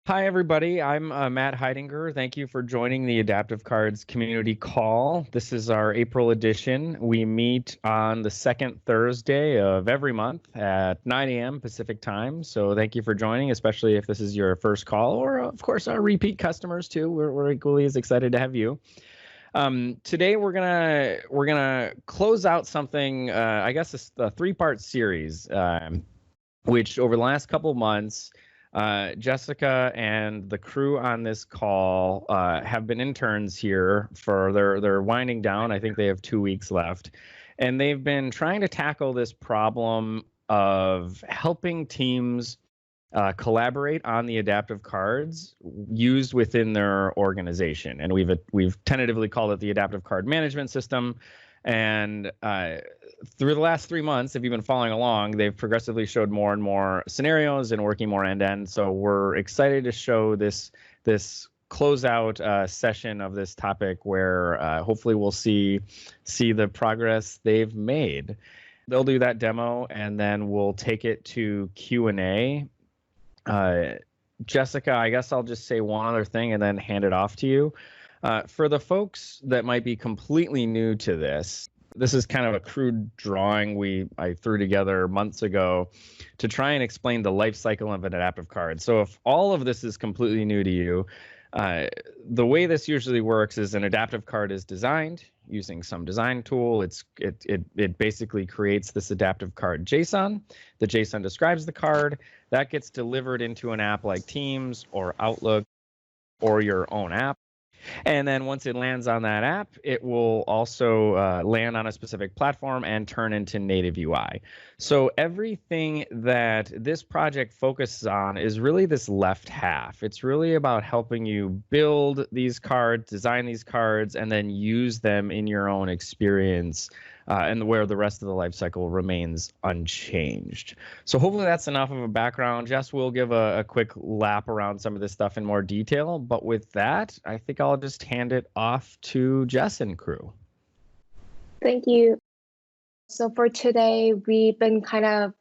Hi, everybody. I'm Matt Heidinger. Thank you for joining the Adaptive Cards Community Call. This is our April edition. We meet on the second Thursday of every month at 9 a.m. Pacific time. So thank you for joining, especially if this is your first call, or of course our repeat customers too. We're equally as excited to have you. Today we're gonna close out something. I guess it's a three-part series, which over the last couple of months. Jessica and the crew on this call have been interns here for they're winding down. I think they have 2 weeks left, and they've been trying to tackle this problem of helping teams collaborate on the adaptive cards used within their organization. And we've tentatively called it the adaptive card management system. And through the last 3 months, if you've been following along, they've progressively showed more and more scenarios and working more end-to-end. So we're excited to show this closeout session of this topic where hopefully we'll see the progress they've made. They'll do that demo, and then we'll take it to Q&A. Jessica, I guess I'll just say one other thing and then hand it off to you. For the folks that might be completely new to this is kind of a crude drawing I threw together months ago to try and explain the life cycle of an adaptive card. So if all of this is completely new to you, the way this usually works is an adaptive card is designed using some design tool. It basically creates this adaptive card JSON. The JSON describes the card. That gets delivered into an app like Teams or Outlook or your own app. And then once it lands on that app, it will also land on a specific platform and turn into native UI. So everything that this project focuses on is really this left half. It's really about helping you build these cards, design these cards, and then use them in your own experience, and where the rest of the life cycle remains unchanged. So hopefully that's enough of a background. Jess will give a quick lap around some of this stuff in more detail. But with that, I think I'll just hand it off to Jess and crew. Thank you. So for today, we've been kind of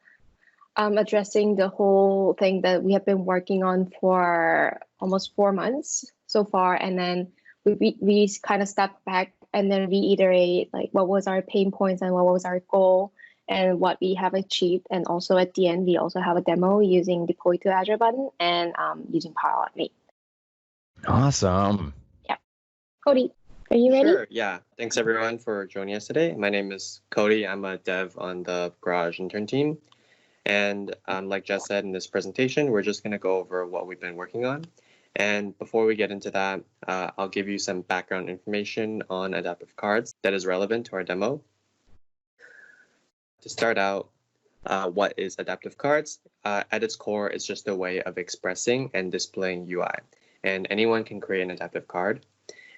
addressing the whole thing that we have been working on for almost 4 months so far. And then we kind of step back and then reiterate like what was our pain points and what was our goal and what we have achieved. And also at the end, we also have a demo using deploy to Azure button and using Power Automate. Awesome. Yeah. Cody, are you ready? Sure, yeah. Thanks everyone for joining us today. My name is Cody. I'm a dev on the Garage intern team. And like Jess said in this presentation, we're just going to go over what we've been working on. And before we get into that, I'll give you some background information on adaptive cards that is relevant to our demo. To start out, what is adaptive cards? At its core, it's just a way of expressing and displaying UI. And anyone can create an adaptive card.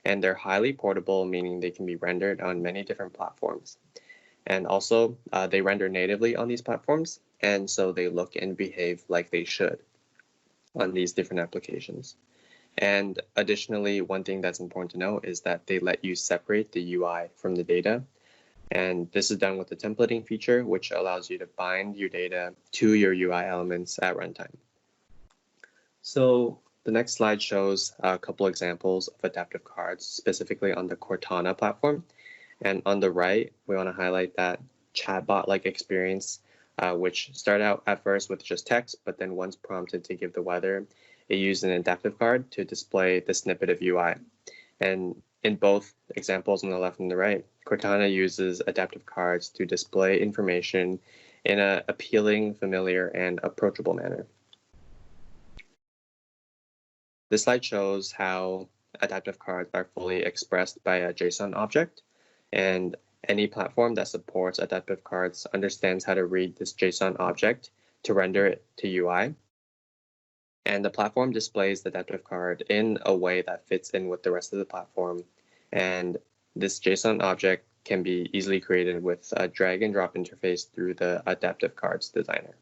And they're highly portable, meaning they can be rendered on many different platforms. And also, they render natively on these platforms. And so they look and behave like they should on these different applications. And additionally, one thing that's important to know is that they let you separate the UI from the data. And this is done with the templating feature, which allows you to bind your data to your UI elements at runtime. So the next slide shows a couple examples of adaptive cards, specifically on the Cortana platform. And on the right, we want to highlight that chatbot-like experience, which started out at first with just text, but then once prompted to give the weather, it used an adaptive card to display the snippet of UI. And in both examples on the left and the right, Cortana uses adaptive cards to display information in an appealing, familiar, and approachable manner. This slide shows how adaptive cards are fully expressed by a JSON object, and any platform that supports adaptive cards understands how to read this JSON object to render it to UI. And the platform displays the adaptive card in a way that fits in with the rest of the platform. And this JSON object can be easily created with a drag and drop interface through the adaptive cards designer.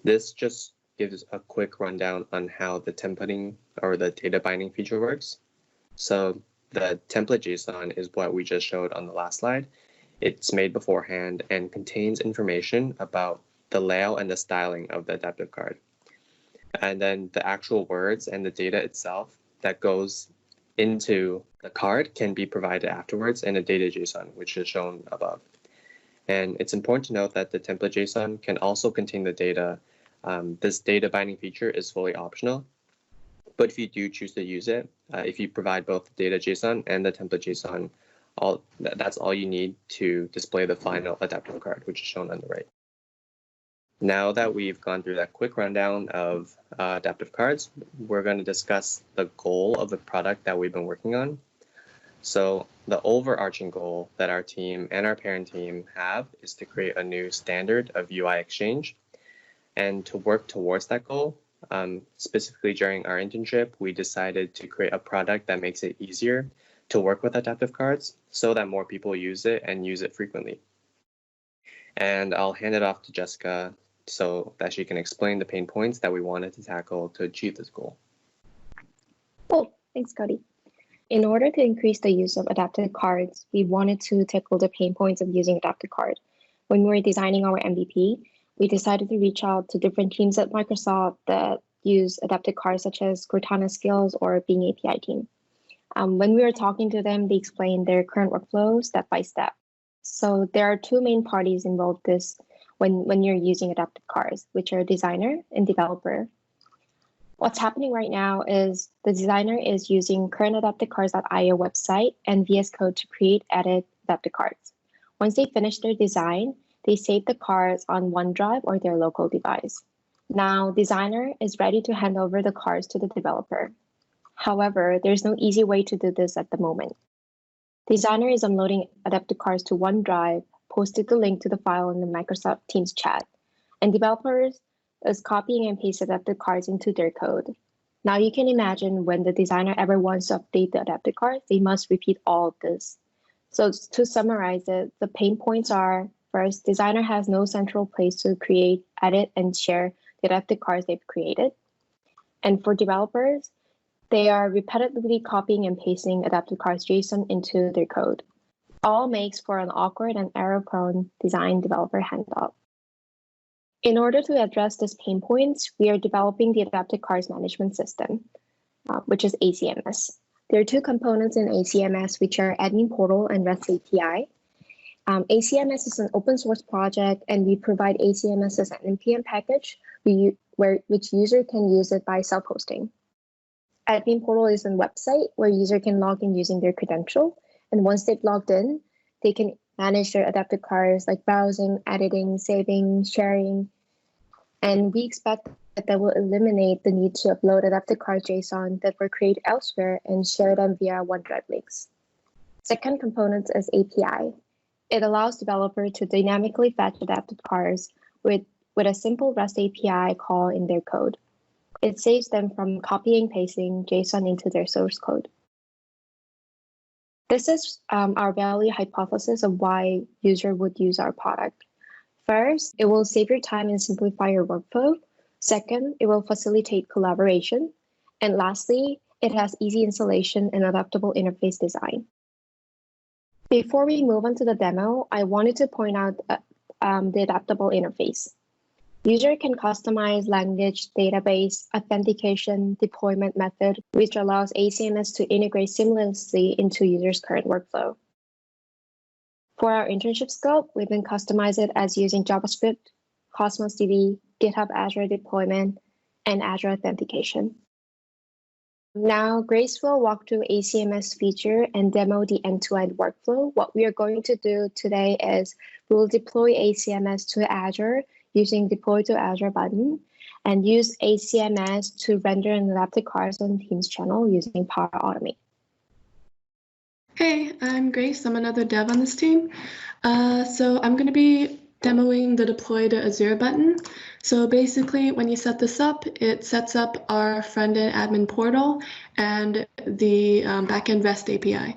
This just gives a quick rundown on how the templating or the data binding feature works. So the template JSON is what we just showed on the last slide. It's made beforehand and contains information about the layout and the styling of the adaptive card. And then the actual words and the data itself that goes into the card can be provided afterwards in a data JSON, which is shown above. And it's important to note that the template JSON can also contain the data. This data binding feature is fully optional, but if you do choose to use it, if you provide both the data JSON and the template JSON, that's all you need to display the final adaptive card, which is shown on the right. Now that we've gone through that quick rundown of adaptive cards, we're going to discuss the goal of the product that we've been working on. So the overarching goal that our team and our parent team have is to create a new standard of UI exchange. And to work towards that goal, specifically during our internship, we decided to create a product that makes it easier to work with adaptive cards so that more people use it and use it frequently. And I'll hand it off to Jessica so that she can explain the pain points that we wanted to tackle to achieve this goal. Cool. Thanks, Cody. In order to increase the use of adaptive cards, we wanted to tackle the pain points of using adaptive card. When we were designing our MVP, we decided to reach out to different teams at Microsoft that use adaptive cards such as Cortana Skills or Bing API team. When we were talking to them, they explained their current workflow step by step. So there are two main parties involved when you're using adaptive cards, which are designer and developer. What's happening right now is the designer is using current adaptivecards.io website and VS Code to create, edit adaptive cards. Once they finish their design, they save the cards on OneDrive or their local device. Now, designer is ready to hand over the cards to the developer. However, there's no easy way to do this at the moment. Designer is uploading adaptive cards to OneDrive, posted the link to the file in the Microsoft Teams chat, and developers is copying and pasting adaptive cards into their code. Now you can imagine when the designer ever wants to update the adaptive cards, they must repeat all of this. So to summarize it, the pain points are, first, designer has no central place to create, edit, and share the adaptive cards they've created. And for developers, they are repetitively copying and pasting adaptive cards JSON into their code. All makes for an awkward and error-prone design developer handoff. In order to address these pain points, we are developing the adaptive cards management system, which is ACMS. There are two components in ACMS, which are admin portal and REST API. ACMS is an open source project, and we provide ACMS as an NPM package, which user can use it by self-hosting. Admin portal is a website where user can log in using their credential. And once they've logged in, they can manage their adaptive cards like browsing, editing, saving, sharing. And we expect that will eliminate the need to upload adaptive card JSON that were created elsewhere and share them via OneDrive links. Second component is API. It allows developers to dynamically fetch adaptive cards with a simple REST API call in their code. It saves them from copying and pasting JSON into their source code. This is our value hypothesis of why user would use our product. First, it will save your time and simplify your workflow. Second, it will facilitate collaboration. And lastly, it has easy installation and adaptable interface design. Before we move on to the demo, I wanted to point out the adaptable interface. User can customize language, database, authentication, deployment method, which allows ACMS to integrate seamlessly into users' current workflow. For our internship scope, we've been customized it as using JavaScript, Cosmos DB, GitHub Azure deployment, and Azure authentication. Now, Grace will walk through ACMS feature and demo the end-to-end workflow. What we are going to do today is we will deploy ACMS to Azure using Deploy to Azure button, and use ACMS to render an adaptive cards on Teams channel using Power Automate. Hey, I'm Grace. I'm another dev on this team. So I'm going to be demoing the Deploy to Azure button. So basically, when you set this up, it sets up our front-end admin portal and the backend REST API.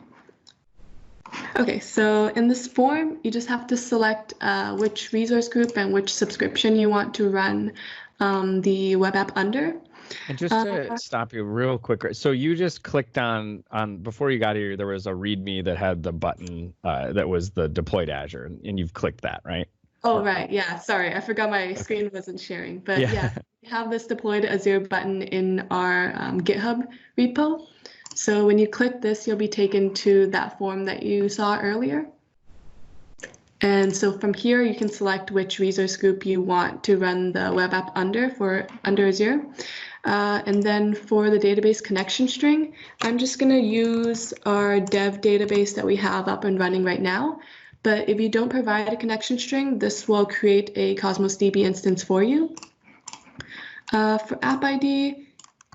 Okay, so in this form, you just have to select which resource group and which subscription you want to run the web app under. And just to stop you real quick, so you just clicked on before you got here, there was a README that had the button that was the deploy to Azure, and you've clicked that, right? Oh, right. Yeah. Sorry. I forgot my screen wasn't sharing. But yeah, we have this deployed Azure button in our GitHub repo. So when you click this, you'll be taken to that form that you saw earlier. And so from here, you can select which resource group you want to run the web app under Azure. And then for the database connection string, I'm just going to use our dev database that we have up and running right now. But if you don't provide a connection string, this will create a Cosmos DB instance for you. For app ID,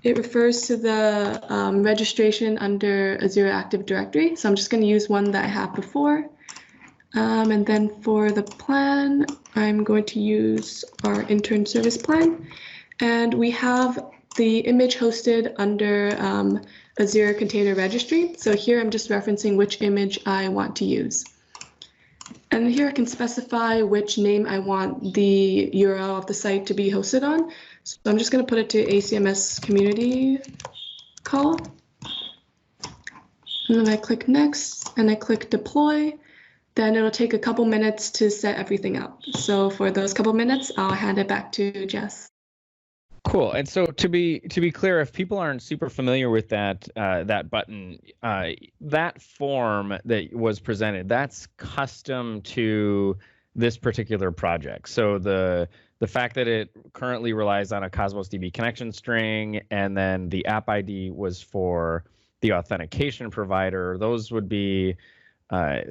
it refers to the registration under Azure Active Directory. So I'm just going to use one that I have before. And then for the plan, I'm going to use our intern service plan. And we have the image hosted under Azure Container Registry. So here I'm just referencing which image I want to use. And here I can specify which name I want the URL of the site to be hosted on. So I'm just going to put it to ACMS community call. And then I click next and I click deploy. Then it'll take a couple minutes to set everything up. So for those couple minutes, I'll hand it back to Jess. Cool. And so to be clear, if people aren't super familiar with that that button, that form that was presented, that's custom to this particular project. So the fact that it currently relies on a Cosmos DB connection string, and then the app ID was for the authentication provider, those would be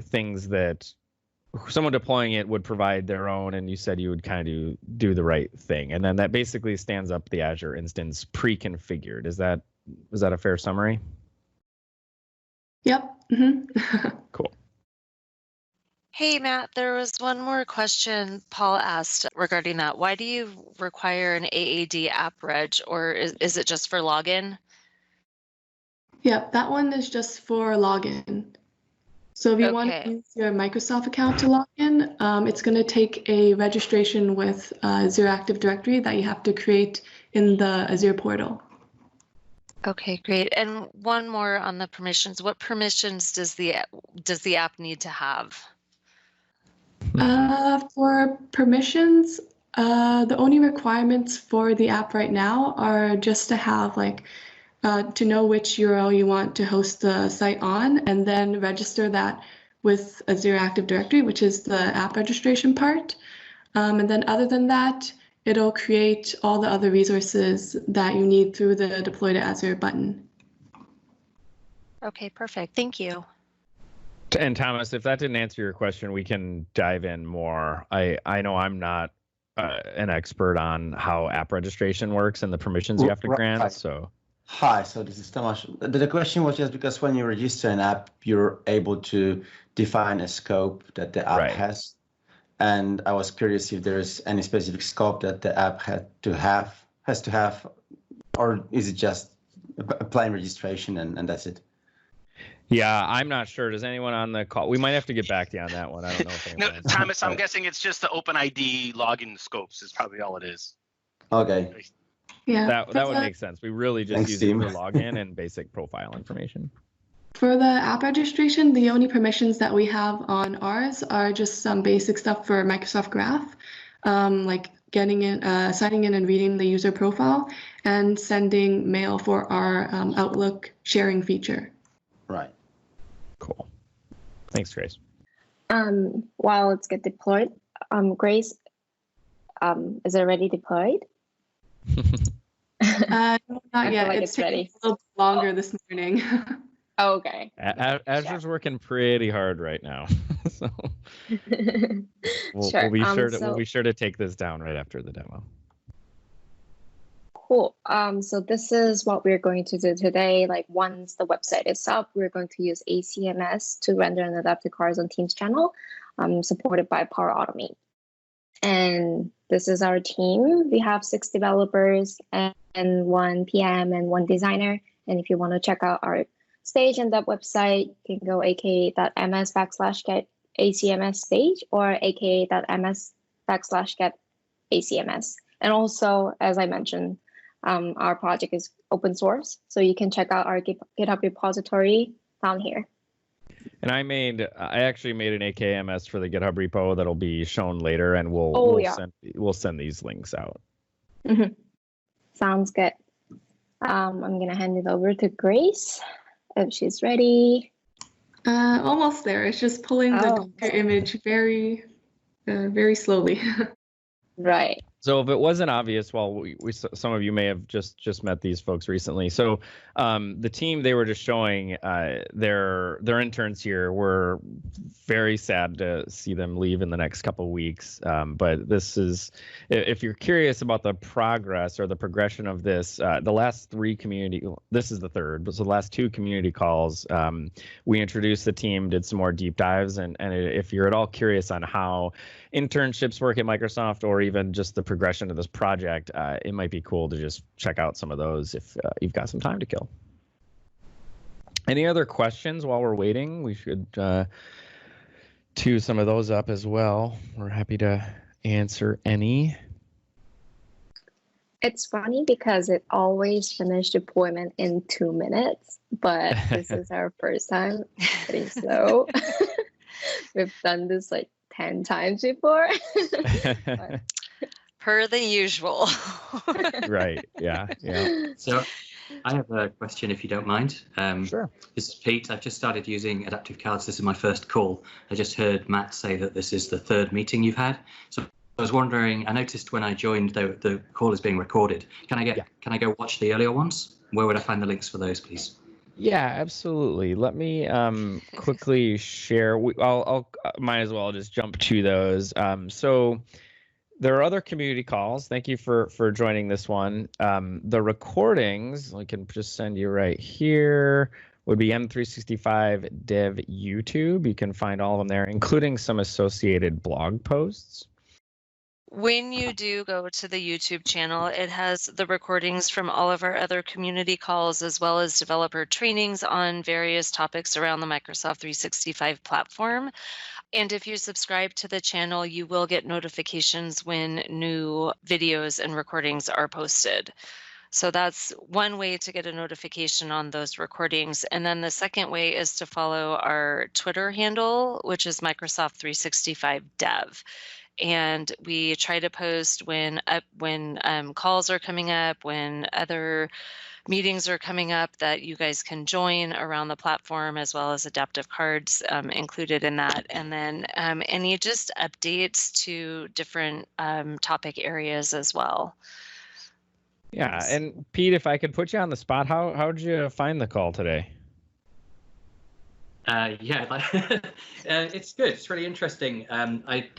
things that someone deploying it would provide their own, and you said you would kind of do the right thing, and then that basically stands up the Azure instance pre-configured. Is that a fair summary? Yep. Mm-hmm. Cool. Hey, Matt, there was one more question Paul asked regarding that. Why do you require an AAD app reg, or is it just for login? Yep, that one is just for login. So if you want to use your Microsoft account to log in, it's going to take a registration with Azure Active Directory that you have to create in the Azure portal. Okay, great. And one more on the permissions. What permissions does the app need to have? For permissions, the only requirements for the app right now are just to have to know which URL you want to host the site on, and then register that with Azure Active Directory, which is the app registration part. And then other than that, it'll create all the other resources that you need through the Deploy to Azure button. Okay, perfect. Thank you. And Thomas, if that didn't answer your question, we can dive in more. I know I'm not an expert on how app registration works and the permissions you have to grant, so. Hi, so this is Thomas. The question was just because when you register an app, you're able to define a scope that the app has. And I was curious if there is any specific scope that the app has to have, or is it just a plain registration and that's it? Yeah, I'm not sure. Does anyone on the call? We might have to get back to you on that one. I don't know if No, Thomas, I'm guessing it's just the OpenID login scopes is probably all it is. Okay. Yeah, that would make sense. We really just use it for login and basic profile information. For the app registration, the only permissions that we have on ours are just some basic stuff for Microsoft Graph, like getting in, signing in and reading the user profile, and sending mail for our Outlook sharing feature. Right. Cool. Thanks, Grace. While it's get deployed, Grace, is it already deployed? Not yet. Like it's ready. A little longer this morning. Oh, okay. Azure's working pretty hard right now, so we'll be sure to take this down right after the demo. Cool. So this is what we're going to do today. Like once the website is up, we're going to use ACMS to render and adapt the cards on Teams channel, supported by Power Automate. And this is our team. We have 6 developers and 1 PM and 1 designer. And if you want to check out our stage and that website, you can go aka.ms/get ACMS stage or aka.ms/get ACMS. And also, as I mentioned, our project is open source, so you can check out our GitHub repository down here. And I actually made an AKMS for the GitHub repo that'll be shown later, and we'll send these links out. Mm-hmm. Sounds good. I'm gonna hand it over to Grace if she's ready. Almost there. It's just pulling the Docker image very, very slowly. Right. So if it wasn't obvious, well, some of you may have just met these folks recently. So the team they were just showing, their interns here, were very sad to see them leave in the next couple of weeks. But this is, if you're curious about the progress or the progression of this, the last this is the third, but so the last 2 community calls, we introduced the team, did some more deep dives, and if you're at all curious on how internships work at Microsoft, or even just the progression of this project, it might be cool to just check out some of those if you've got some time to kill. Any other questions while we're waiting? We should tee some of those up as well. We're happy to answer any. It's funny because it always finished deployment in 2 minutes, but this is our first time getting slow. We've done this like 10 times before. Per the usual. Right. Yeah. So I have a question, if you don't mind. Sure. This is Pete. I've just started using Adaptive Cards. This is my first call. I just heard Matt say that this is the 3rd meeting you've had. So I was wondering, I noticed when I joined the call is being recorded. Can I go watch the earlier ones? Where would I find the links for those, please? Yeah, absolutely. Let me quickly share. I'll might as well just jump to those. So there are other community calls. Thank you for joining this one. The recordings, I can just send you right here, would be M365 Dev YouTube. You can find all of them there, including some associated blog posts. When you do go to the YouTube channel, it has the recordings from all of our other community calls, as well as developer trainings on various topics around the Microsoft 365 platform. And if you subscribe to the channel, you will get notifications when new videos and recordings are posted. So that's one way to get a notification on those recordings. And then the second way is to follow our Twitter handle, which is Microsoft 365 Dev. And we try to post when calls are coming up, when other meetings are coming up that you guys can join around the platform, as well as adaptive cards included in that. And then any just updates to different topic areas as well. Yeah, and Pete, if I could put you on the spot, how did you find the call today? It's good. It's really interesting. I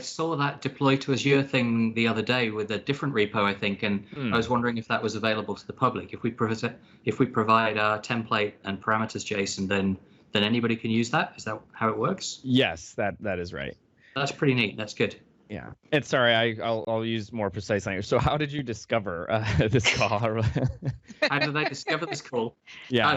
saw that deploy to Azure thing the other day with a different repo, I think, and I was wondering if that was available to the public. If we provide our template and parameters JSON, then anybody can use that. Is that how it works? Yes, that is right. That's pretty neat. That's good. Yeah. And sorry, I'll use more precise language. So how did you discover this call? How did I discover this call? Yeah,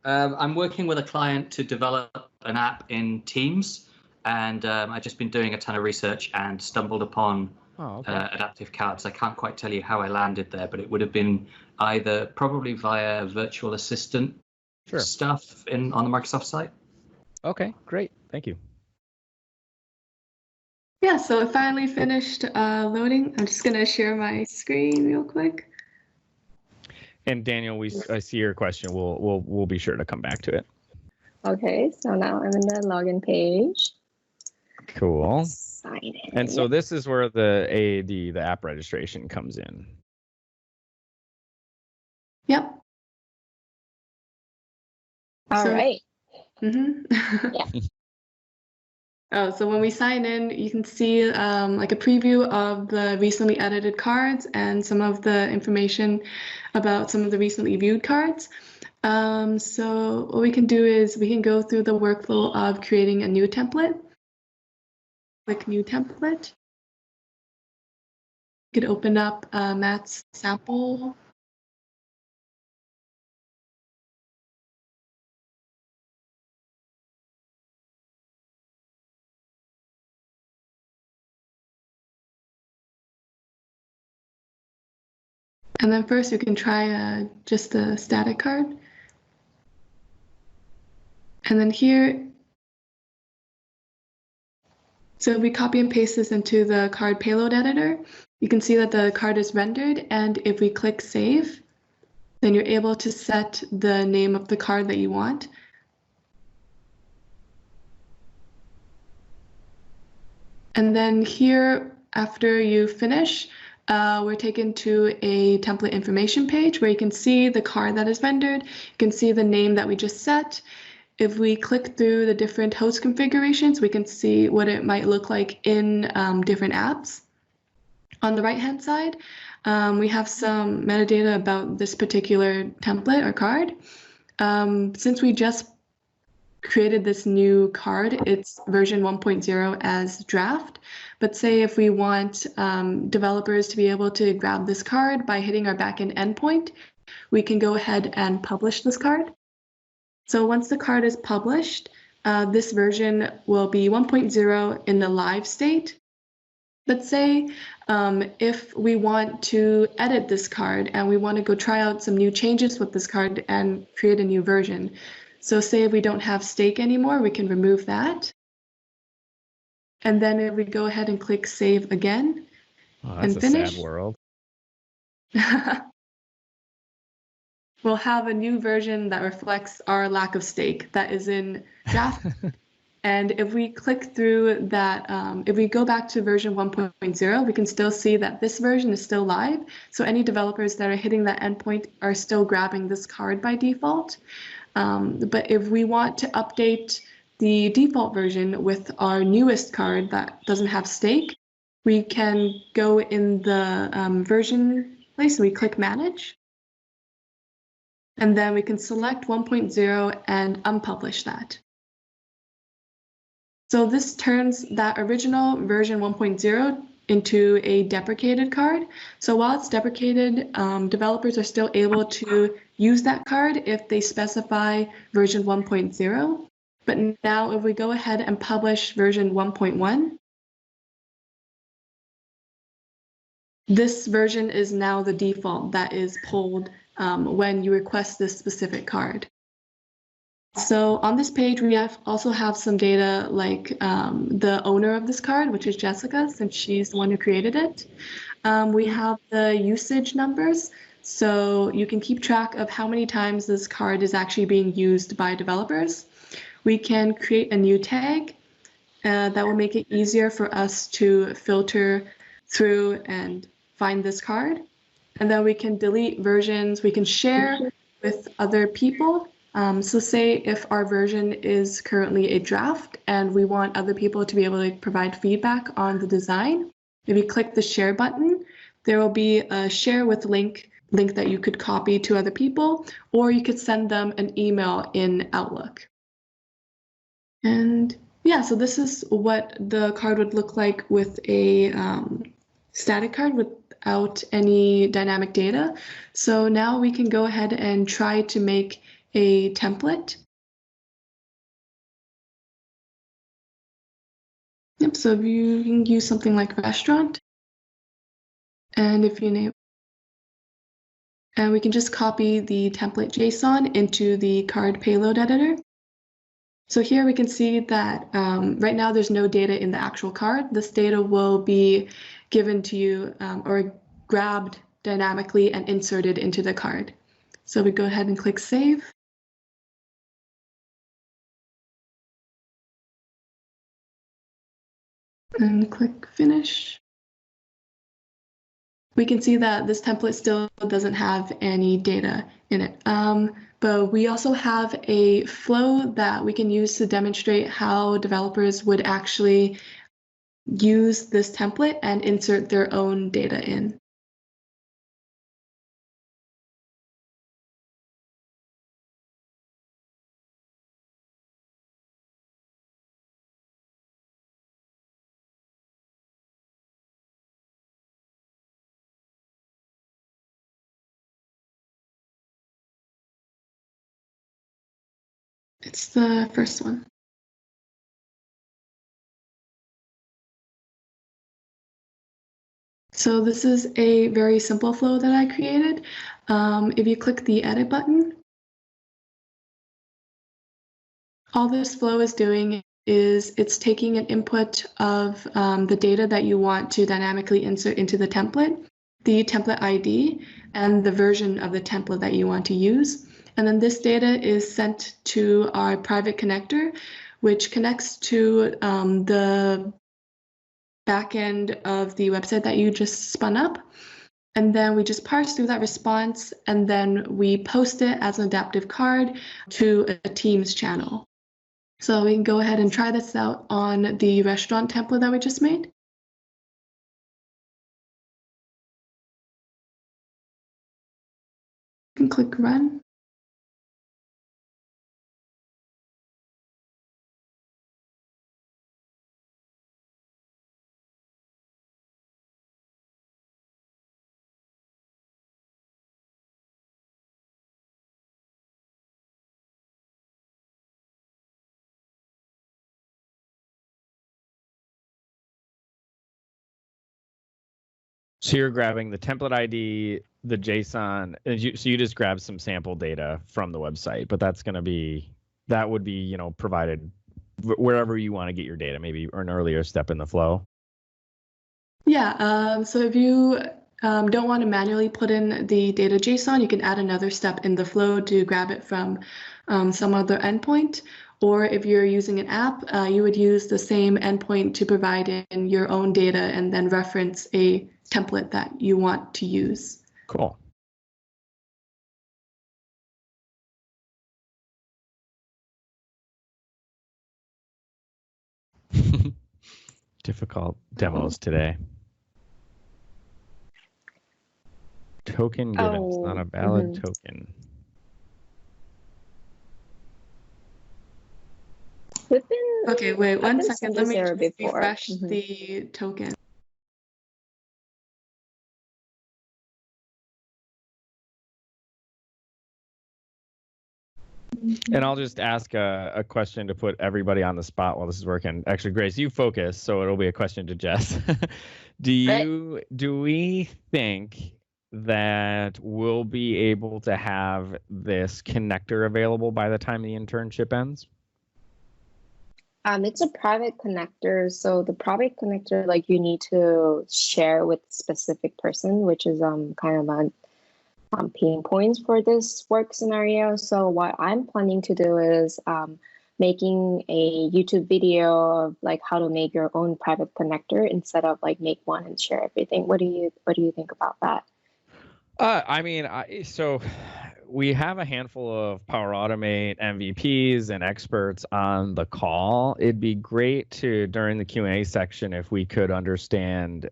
I'm working with a client to develop an app in Teams, and I've just been doing a ton of research and stumbled upon Adaptive Cards. I can't quite tell you how I landed there, but it would have been either probably via virtual assistant stuff on the Microsoft site. Okay, great. Thank you. Yeah, so it finally finished loading. I'm just going to share my screen real quick. And Daniel, I see your question. We'll be sure to come back to it. Okay, so now I'm in the login page. Cool. Sign in. And so this is where the AAD, the app registration, comes in. Yep. All right. Mm-hmm. Yeah. Oh, so when we sign in, you can see like a preview of the recently edited cards and some of the information about some of the recently viewed cards. So what we can do is we can go through the workflow of creating a new template. Click New Template. You could open up Matt's sample. And then first you can try just a static card. And then here, so if we copy and paste this into the card payload editor, you can see that the card is rendered. And if we click save, then you're able to set the name of the card that you want. And then here, after you finish, we're taken to a template information page where you can see the card that is rendered. You can see the name that we just set. If we click through the different host configurations, we can see what it might look like in different apps. On the right-hand side, we have some metadata about this particular template or card. Since we just created this new card, it's version 1.0 as draft. But say if we want developers to be able to grab this card by hitting our backend endpoint, we can go ahead and publish this card. So once the card is published, this version will be 1.0 in the live state. But say if we want to edit this card and we want to go try out some new changes with this card and create a new version. So say if we don't have stake anymore, we can remove that. And then if we go ahead and click save again and finish. Sad world. We'll have a new version that reflects our lack of stake that is in draft. And if we click through that, if we go back to version 1.0, we can still see that this version is still live. So any developers that are hitting that endpoint are still grabbing this card by default. But if we want to update the default version with our newest card that doesn't have stake, we can go in the version place and we click manage. And then we can select 1.0 and unpublish that. So this turns that original version 1.0 into a deprecated card. So while it's deprecated, developers are still able to use that card if they specify version 1.0. But now if we go ahead and publish version 1.1, this version is now the default that is pulled when you request this specific card. So on this page, we also have some data like the owner of this card, which is Jessica, since she's the one who created it. We have the usage numbers, so you can keep track of how many times this card is actually being used by developers. We can create a new tag that will make it easier for us to filter through and find this card. And then we can delete versions, we can share with other people. So say if our version is currently a draft and we want other people to be able to provide feedback on the design, if you click the share button, there will be a share with link that you could copy to other people, or you could send them an email in Outlook. And yeah, so this is what the card would look like with a static card without any dynamic data. So now we can go ahead and try to make a template. Yep, so if you can use something like restaurant, and if you name, and we can just copy the template JSON into the card payload editor. So here we can see that right now there's no data in the actual card. This data will be given to you or grabbed dynamically and inserted into the card. So we go ahead and click save. And click finish. We can see that this template still doesn't have any data in it. But we also have a flow that we can use to demonstrate how developers would actually use this template and insert their own data in. It's the first one. So this is a very simple flow that I created. If you click the edit button, All this flow is doing is it's taking an input of the data that you want to dynamically insert into the template, the template ID, and the version of the template that you want to use. And then this data is sent to our private connector, which connects to the backend of the website that you just spun up. And then we just parse through that response, and then we post it as an adaptive card to a Teams channel. So we can go ahead and try this out on the restaurant template that we just made. You can click run. So you're grabbing the template ID, the JSON, and so you just grab some sample data from the website, but that would be provided wherever you want to get your data, maybe an earlier step in the flow. Yeah, so if you don't want to manually put in the data JSON, you can add another step in the flow to grab it from some other endpoint. Or if you're using an app, you would use the same endpoint to provide in your own data and then reference a template that you want to use. Cool. Difficult demos today. Token given. It's not a valid token. Okay, wait 1 second. Let me just refresh the token. And I'll just ask a question to put everybody on the spot while this is working. Actually, Grace, you focus, so it'll be a question to Jess. Do we think that we'll be able to have this connector available by the time the internship ends? It's a private connector, so the private connector, like, you need to share with a specific person, which is kind of pain points for this work scenario. So what I'm planning to do is making a YouTube video of like how to make your own private connector instead of like make one and share everything. What do you think about that? So we have a handful of Power Automate MVPs and experts on the call. It'd be great to, during the Q&A section, if we could understand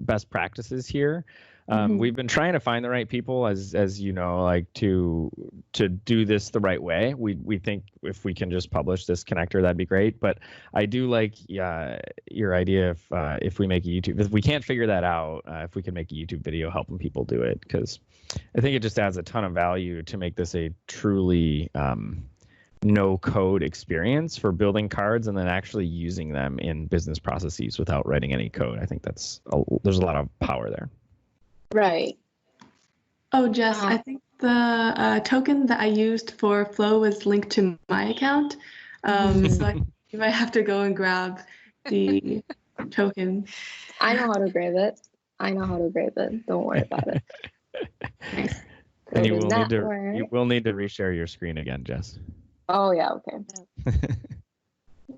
best practices here. We've been trying to find the right people, as you know, like to do this the right way. We think if we can just publish this connector, that'd be great. But I do like your idea if we make a YouTube. If we can't figure that out, if we can make a YouTube video helping people do it, because I think it just adds a ton of value to make this a truly no code experience for building cards and then actually using them in business processes without writing any code. I think there's a lot of power there. Right. Oh, Jess, I think the token that I used for Flow was linked to my account. So you might have to go and grab the token. I know how to grab it. Don't worry about it. Nice. And you will need to reshare your screen again, Jess. Oh, yeah, okay.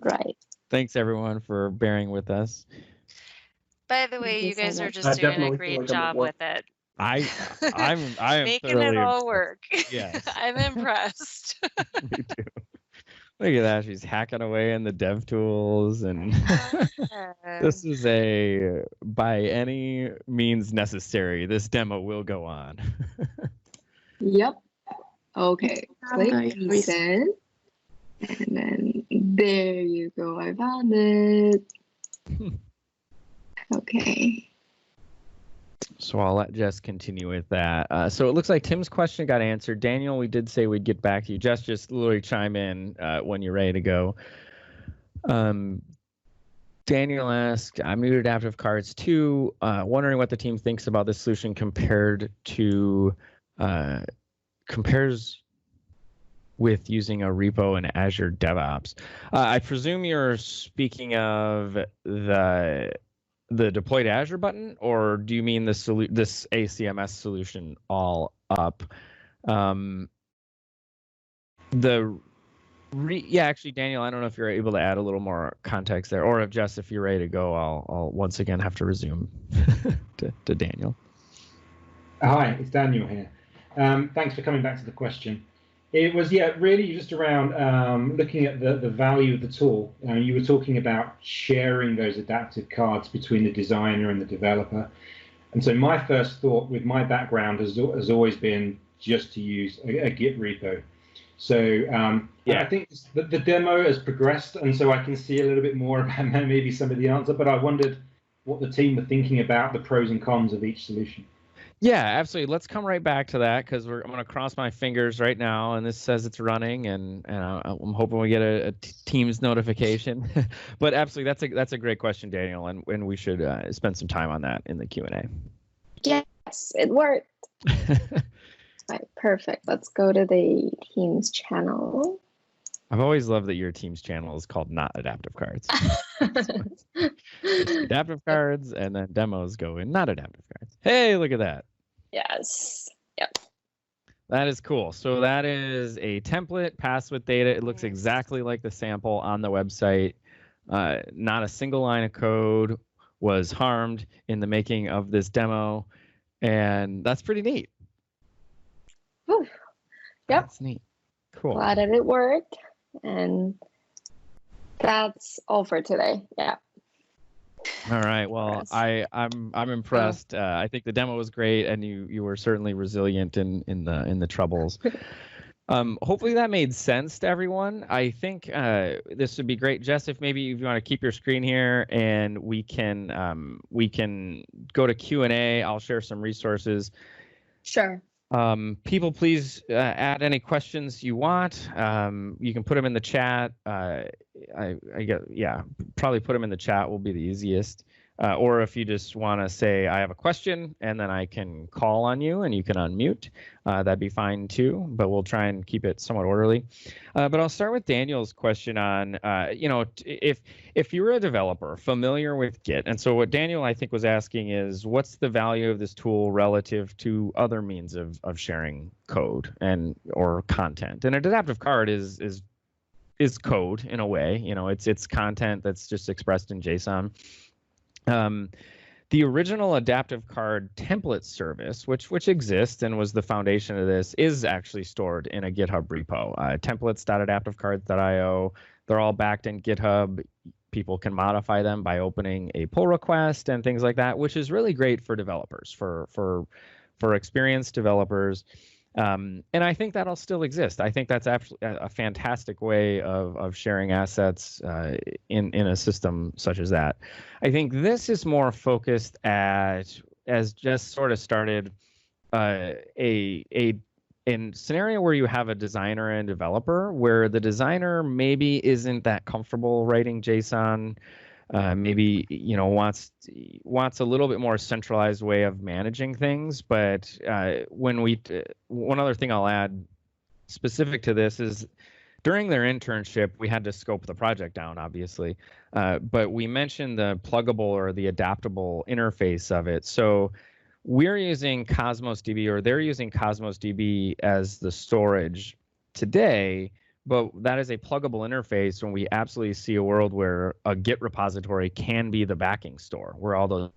Right. Thanks, everyone, for bearing with us. By the way, you guys are just doing a great job with it. I'm making it all work. Yes. I'm impressed. Me too. Look at that. She's hacking away in the dev tools, and this is a by any means necessary. This demo will go on. Yep. Okay. Click resend. And then there you go. I found it. Okay. So I'll let Jess continue with that. So it looks like Tim's question got answered. Daniel, we did say we'd get back to you. Jess, just literally chime in when you're ready to go. Daniel asked, I'm new to adaptive cards too. Wondering what the team thinks about this solution compares with using a repo in Azure DevOps. I presume you're speaking of the deploy to Azure button, or do you mean this ACMS solution all up? Yeah, actually, Daniel, I don't know if you're able to add a little more context there, or if Jess, if you're ready to go, I'll once again have to resume to Daniel. Hi, it's Daniel here. Thanks for coming back to the question. It was, yeah, really just around looking at the value of the tool. You were talking about sharing those adaptive cards between the designer and the developer. And so my first thought with my background has always been just to use a Git repo. So yeah. I think the demo has progressed, and so I can see a little bit more about maybe some of the answer, but I wondered what the team were thinking about the pros and cons of each solution. Yeah, absolutely. Let's come right back to that, because I'm going to cross my fingers right now, and this says it's running, and I'm hoping we get a Teams notification. But absolutely, that's a great question, Daniel, and we should spend some time on that in the Q&A. Yes, it worked. Right, perfect. Let's go to the Teams channel. I've always loved that your Teams channel is called Not Adaptive Cards. Adaptive cards, and then demos go in Not Adaptive Cards. Hey, look at that. Yes. Yep. That is cool. So that is a template passed with data. It looks exactly like the sample on the website. Not a single line of code was harmed in the making of this demo, and that's pretty neat. Whew. Yep. That's neat. Cool. Glad that it worked. And that's all for today. Yeah. All right. Well, I'm impressed. I think the demo was great, and you were certainly resilient in the troubles. Hopefully that made sense to everyone. I think this would be great, Jess, if maybe you want to keep your screen here, and we can go to Q&A. I'll share some resources. Sure. People, please add any questions you want. You can put them in the chat. Probably put them in the chat will be the easiest. Or if you just want to say, I have a question, and then I can call on you and you can unmute, that'd be fine too, but we'll try and keep it somewhat orderly. But I'll start with Daniel's question on, if you're a developer familiar with Git, and so what Daniel, I think, was asking is, what's the value of this tool relative to other means of sharing code or content? And an adaptive card is code in a way. It's content that's just expressed in JSON. The original adaptive card template service, which exists and was the foundation of this, is actually stored in a GitHub repo. Templates.adaptivecards.io. They're all backed in GitHub. People can modify them by opening a pull request and things like that, which is really great for developers, for experienced developers. And I think that'll still exist. I think that's absolutely a fantastic way of sharing assets in a system such as that. I think this is more focused as just sort of started in scenario where you have a designer and developer, where the designer maybe isn't that comfortable writing JSON. Maybe wants a little bit more centralized way of managing things. But one other thing I'll add specific to this is during their internship, we had to scope the project down, obviously, but we mentioned the pluggable or the adaptable interface of it. So we're using Cosmos DB, or they're using Cosmos DB as the storage today. But that is a pluggable interface when we absolutely see a world where a Git repository can be the backing store, where all those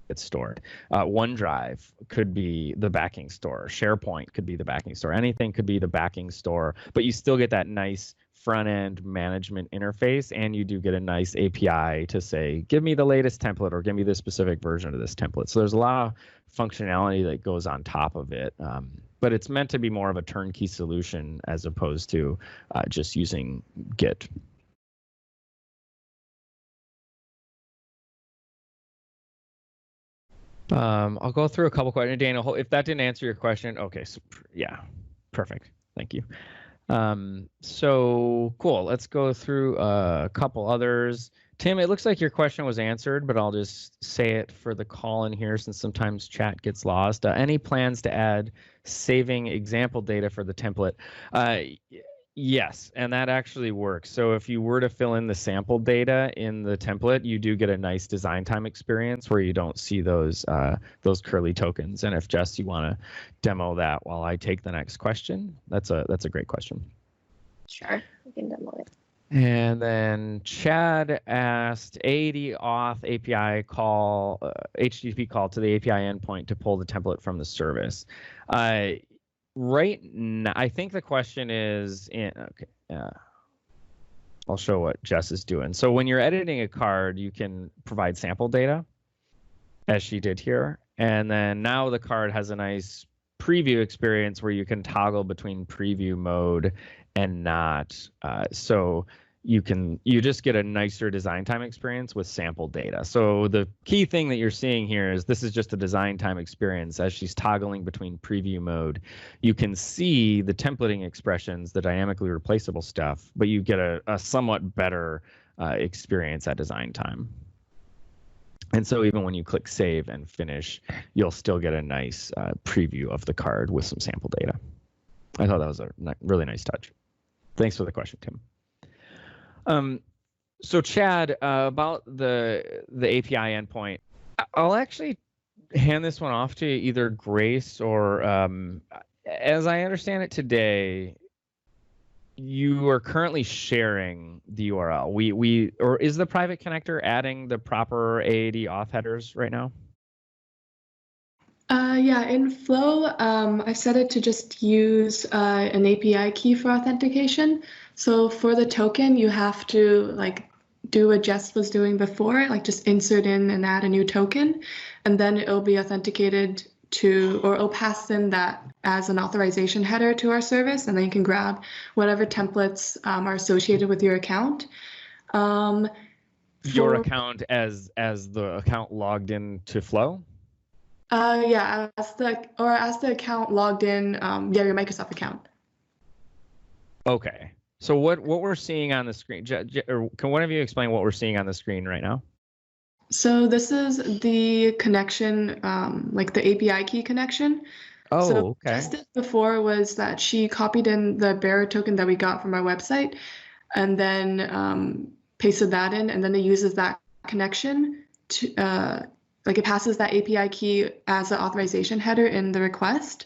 get stored. OneDrive could be the backing store. SharePoint could be the backing store. Anything could be the backing store, but you still get that nice front-end management interface, and you do get a nice API to say, give me the latest template or give me the specific version of this template. So there's a lot of functionality that goes on top of it. But it's meant to be more of a turnkey solution as opposed to just using Git. I'll go through a couple questions. Daniel, if that didn't answer your question, okay, so, yeah, perfect. Thank you. So cool. Let's go through a couple others. Tim, it looks like your question was answered, but I'll just say it for the call in here since sometimes chat gets lost. Any plans to add saving example data for the template? Yes, and that actually works. So if you were to fill in the sample data in the template, you do get a nice design time experience where you don't see those curly tokens. And if Jess, you want to demo that while I take the next question, that's a great question. Sure, we can demo it. And then Chad asked AD auth API call, HTTP call to the API endpoint to pull the template from the service. Right now, I think the question is, I'll show what Jess is doing. So when you're editing a card, you can provide sample data, as she did here. And then now the card has a nice preview experience where you can toggle between preview mode and not. So you just get a nicer design time experience with sample data. So the key thing that you're seeing here is this is just a design time experience as she's toggling between preview mode. You can see the templating expressions, the dynamically replaceable stuff, but you get a somewhat better experience at design time. And so even when you click save and finish, you'll still get a nice preview of the card with some sample data. I thought that was a really nice touch. Thanks for the question, Tim. So Chad, about the API endpoint, I'll actually hand this one off to either Grace or, as I understand it today, you are currently sharing the URL. Or is the private connector adding the proper AAD auth headers right now? Yeah, in Flow, I set it to just use an API key for authentication. So for the token, you have to do what Jess was doing before, just insert in and add a new token, and then it'll be authenticated or it'll pass in that as an authorization header to our service, and then you can grab whatever templates are associated with your account. Your account as the account logged into Flow? Yeah, as the account logged in, your Microsoft account. Okay. So what we're seeing on the screen, or can one of you explain what we're seeing on the screen right now? So this is the connection, the API key connection. Oh, so okay. Just before was that she copied in the bearer token that we got from our website, and then pasted that in, and then it uses that connection to it passes that API key as an authorization header in the request.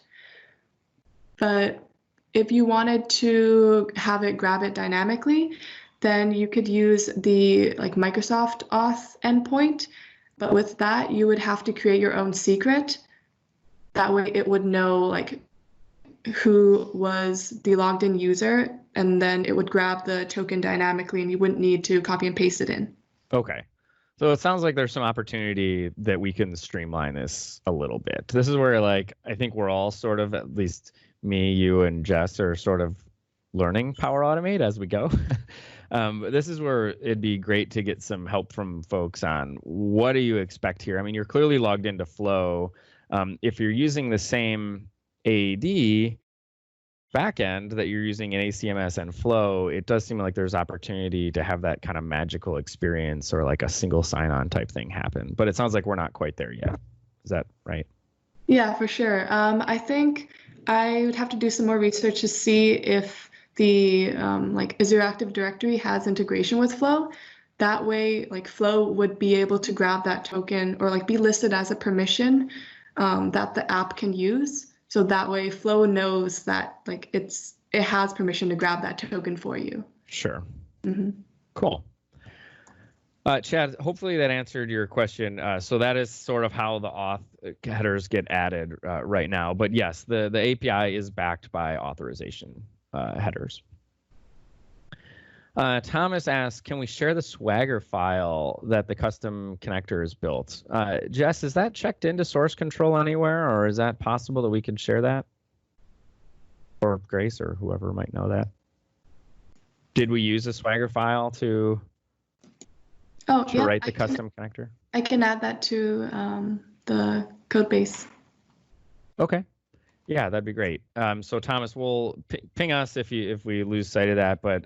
But if you wanted to have it grab it dynamically, then you could use the Microsoft auth endpoint. But with that, you would have to create your own secret. That way it would know who was the logged in user, and then it would grab the token dynamically, and you wouldn't need to copy and paste it in. Okay. So it sounds like there's some opportunity that we can streamline this a little bit. This is where I think we're all sort of, at least me, you, and Jess are sort of learning Power Automate as we go. But this is where it'd be great to get some help from folks on what do you expect here? I mean, you're clearly logged into Flow. If you're using the same AD backend that you're using in ACMS and Flow, it does seem like there's opportunity to have that kind of magical experience or a single sign-on type thing happen. But it sounds like we're not quite there yet. Is that right? Yeah, for sure. I think I would have to do some more research to see if the Azure Active Directory has integration with Flow. That way, Flow would be able to grab that token or be listed as a permission that the app can use. So that way, Flow knows that it has permission to grab that token for you. Sure. Mm-hmm. Cool. Chad, hopefully that answered your question. So that is sort of how the auth headers get added right now. But yes, the API is backed by authorization headers. Thomas asks, can we share the Swagger file that the custom connector is built? Jess, is that checked into source control anywhere, or is that possible that we could share that? Or Grace, or whoever might know that. Did we use a Swagger file to write the custom connector? I can add that to the code base. Okay. Yeah, that'd be great. So Thomas, will ping us if we lose sight of that. But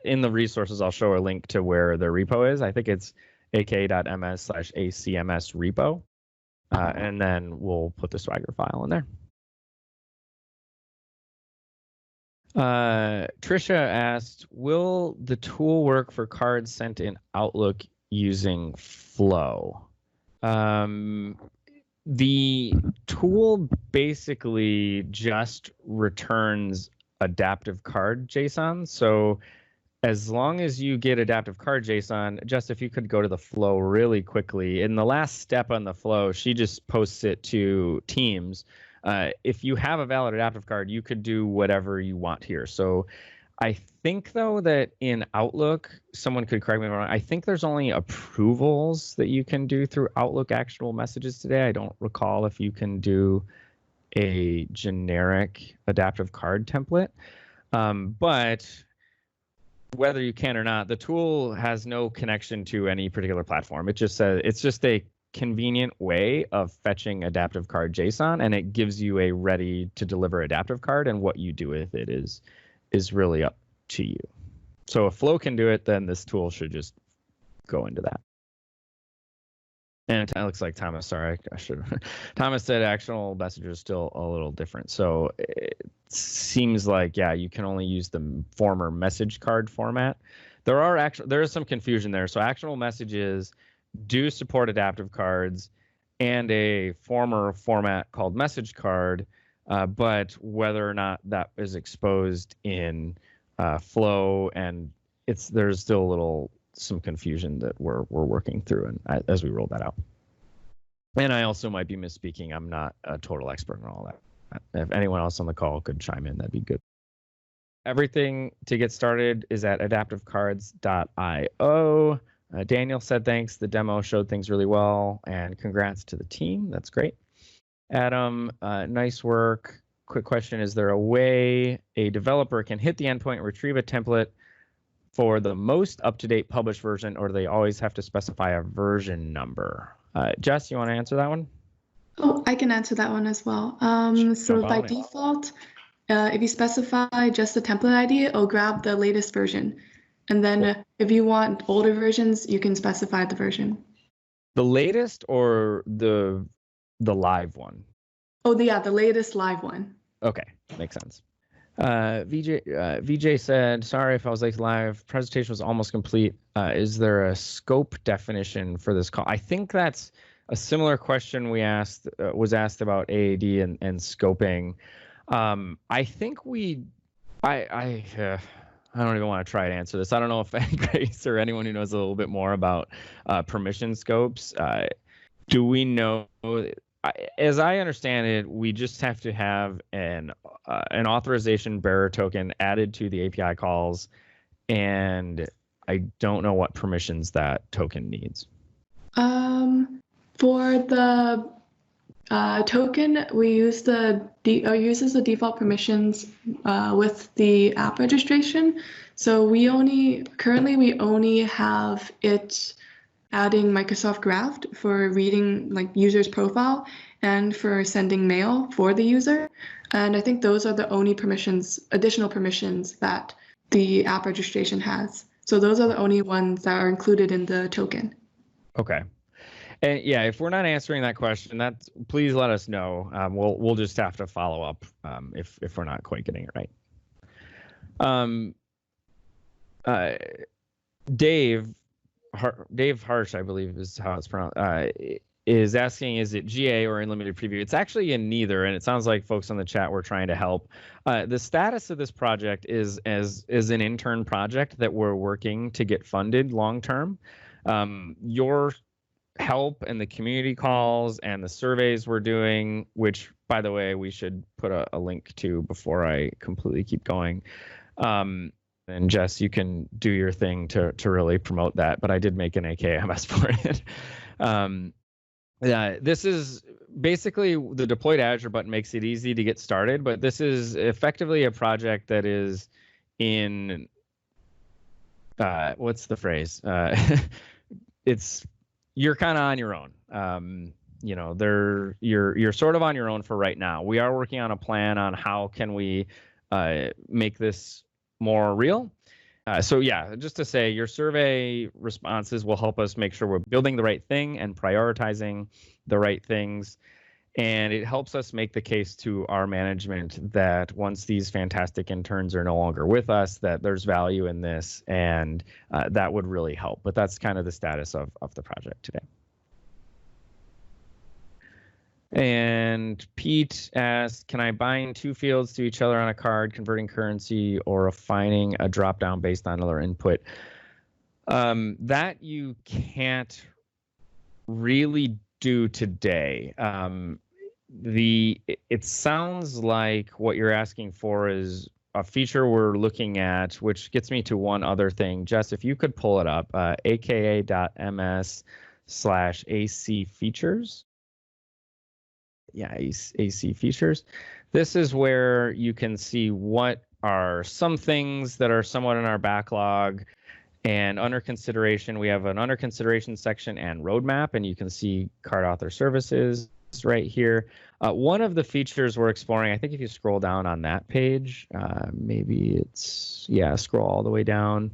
in the resources, I'll show a link to where the repo is. I think it's ak.ms/ACMS repo, and then we'll put the Swagger file in there. Trisha asked, will the tool work for cards sent in Outlook using Flow? The tool basically just returns adaptive card JSON. So as long as you get adaptive card JSON, just if you could go to the flow really quickly. In the last step on the flow, she just posts it to Teams. If you have a valid adaptive card, you could do whatever you want here. So I think, though, that in Outlook, someone could correct me if I'm wrong, I think there's only approvals that you can do through Outlook actionable messages today. I don't recall if you can do a generic adaptive card template. But whether you can or not, the tool has no connection to any particular platform. It just says it's just a convenient way of fetching adaptive card JSON, and it gives you a ready to deliver adaptive card, and what you do with it is really up to you. So if Flow can do it, then this tool should just go into that. And it looks like Thomas, sorry, I should Thomas said actionable messages is still a little different. So it seems like, yeah, you can only use the former message card format. There is some confusion there. So actionable messages do support adaptive cards and a former format called message card, but whether or not that is exposed in Flow, and there's still some confusion that we're working through, and as we roll that out. And I also might be misspeaking. I'm not a total expert in all that. If anyone else on the call could chime in, that'd be good. Everything to get started is at adaptivecards.io. Daniel said thanks. The demo showed things really well, and congrats to the team. That's great. Adam, nice work. Quick question, is there a way a developer can hit the endpoint and retrieve a template for the most up-to-date published version, or do they always have to specify a version number? Jess, you want to answer that one? Oh, I can answer that one as well. So by default, if you specify just the template ID, it'll grab the latest version. And then if you want older versions, you can specify the version. The latest or the live one? Oh, the latest live one. Okay, makes sense. VJ said, sorry if I was late live. Presentation was almost complete. Is there a scope definition for this call? I think that's a similar question we was asked about AAD and scoping. I think I don't even want to try to answer this. I don't know if Grace or anyone who knows a little bit more about permission scopes. Do we know? As I understand it, we just have to have an authorization bearer token added to the API calls, and I don't know what permissions that token needs. For the token, we use uses the default permissions with the app registration. So currently we only have it adding Microsoft Graph for reading user's profile and for sending mail for the user. And I think those are the only additional permissions that the app registration has. So those are the only ones that are included in the token. Okay. And yeah, if we're not answering that question, please let us know. We'll just have to follow up if we're not quite getting it right. Dave Harsh, I believe is how it's pronounced, is asking, is it GA or in limited preview? It's actually in neither, and it sounds like folks on the chat were trying to help. The status of this project is an intern project that we're working to get funded long term. Your help and the community calls and the surveys we're doing, which, by the way, we should put a link to before I completely keep going. And Jess, you can do your thing to really promote that, but I did make an AKMS for it. Yeah, this is basically the deploy to Azure button makes it easy to get started, but this is effectively a project that is in, what's the phrase? You're kind of on your own. you're sort of on your own for right now. We are working on a plan on how can we make this more real. So yeah, just to say, your survey responses will help us make sure we're building the right thing and prioritizing the right things. And it helps us make the case to our management that once these fantastic interns are no longer with us, that there's value in this, and that would really help. But that's kind of the status of the project today. And Pete asked, can I bind two fields to each other on a card, converting currency or refining a dropdown based on another input? That you can't really do today. It sounds like what you're asking for is a feature we're looking at, which gets me to one other thing. Jess, if you could pull it up, aka.ms/AC features. Yeah, AC features. This is where you can see what are some things that are somewhat in our backlog. And under consideration, we have an under consideration section and roadmap, and you can see card author services right here. One of the features we're exploring, I think if you scroll down on that page, maybe it's, yeah, scroll all the way down.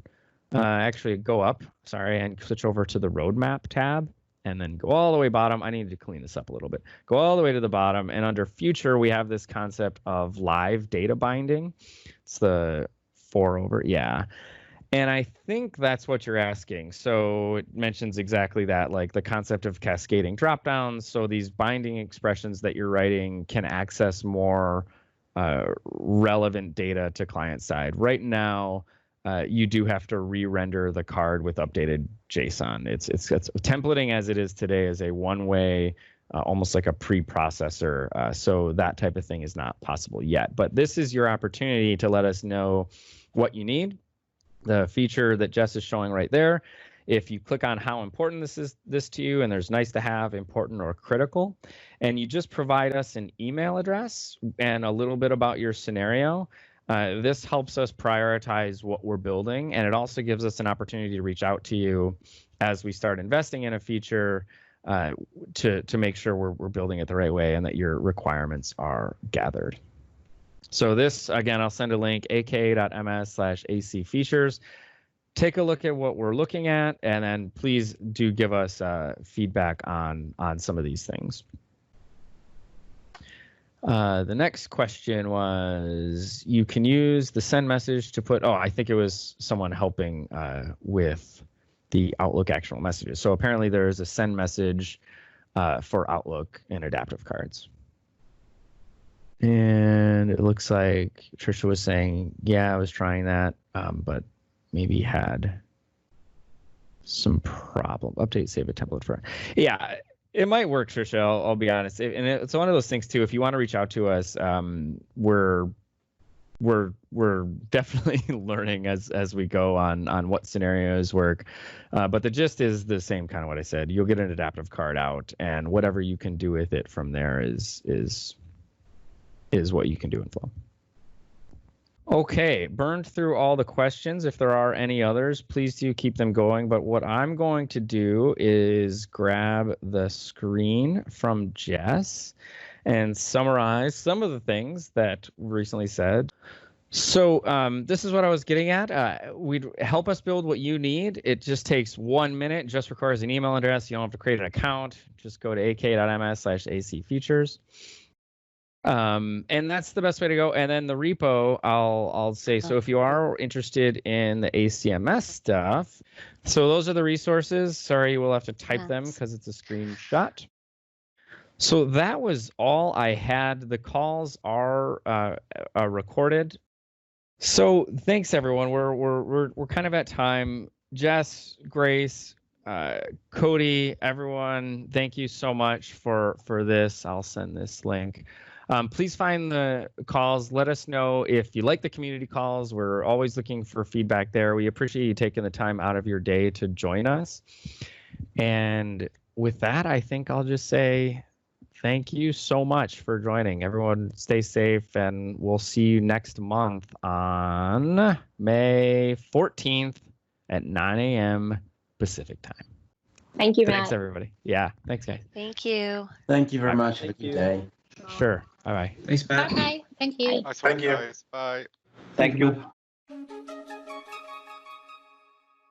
Actually, go up, sorry, and switch over to the roadmap tab, and then go all the way bottom. I need to clean this up a little bit. Go all the way to the bottom, and under future, we have this concept of live data binding. It's the 4 over, yeah. And I think that's what you're asking. So it mentions exactly that, like the concept of cascading dropdowns. So these binding expressions that you're writing can access more relevant data to client side. Right now, you do have to re-render the card with updated JSON. It's templating as it is today is a one-way, almost like a pre-processor. So that type of thing is not possible yet. But this is your opportunity to let us know what you need. The feature that Jess is showing right there, if you click on how important this to you, and there's nice to have, important, or critical, and you just provide us an email address and a little bit about your scenario, this helps us prioritize what we're building, and it also gives us an opportunity to reach out to you as we start investing in a feature to make sure we're building it the right way and that your requirements are gathered. So this, again, I'll send a link, aka.ms/AC features. Take a look at what we're looking at, and then please do give us feedback on some of these things. The next question was, you can use the send message to put, I think it was someone helping with the Outlook actual messages. So apparently there is a send message for Outlook in adaptive cards. And it looks like Trisha was saying, yeah, I was trying that, but maybe had some problem. Update, save a template for. Yeah, it might work, Trisha. I'll be honest. And it's one of those things too. If you want to reach out to us, we're definitely learning as we go on what scenarios work. But the gist is the same kind of what I said. You'll get an adaptive card out, and whatever you can do with it from there is what you can do in Flow. Okay, burned through all the questions. If there are any others, please do keep them going. But what I'm going to do is grab the screen from Jess and summarize some of the things that recently said. So this is what I was getting at. We'd help us build what you need. It just takes 1 minute, just requires an email address. You don't have to create an account. Just go to ak.ms/AC features. And that's the best way to go. And then the repo, I'll say, so if you are interested in the ACMS stuff, so those are the resources. Sorry, we'll have to type them because it's a screenshot. So that was all I had. The calls are recorded. So thanks everyone. We're kind of at time. Jess, Grace, Cody, everyone, thank you so much for this. I'll send this link. Please find the calls. Let us know if you like the community calls. We're always looking for feedback there. We appreciate you taking the time out of your day to join us. And with that, I think I'll just say thank you so much for joining. Everyone stay safe, and we'll see you next month on May 14th at 9 a.m. Pacific time. Thank you, Matt. Thanks, everybody. Yeah, thanks, guys. Thank you. Thank you very much. Thank Have a good you. day. Sure. Bye-bye. Thanks, Matt. Bye. Thank you. Nice one, Thank you. guys. Bye. Thank you.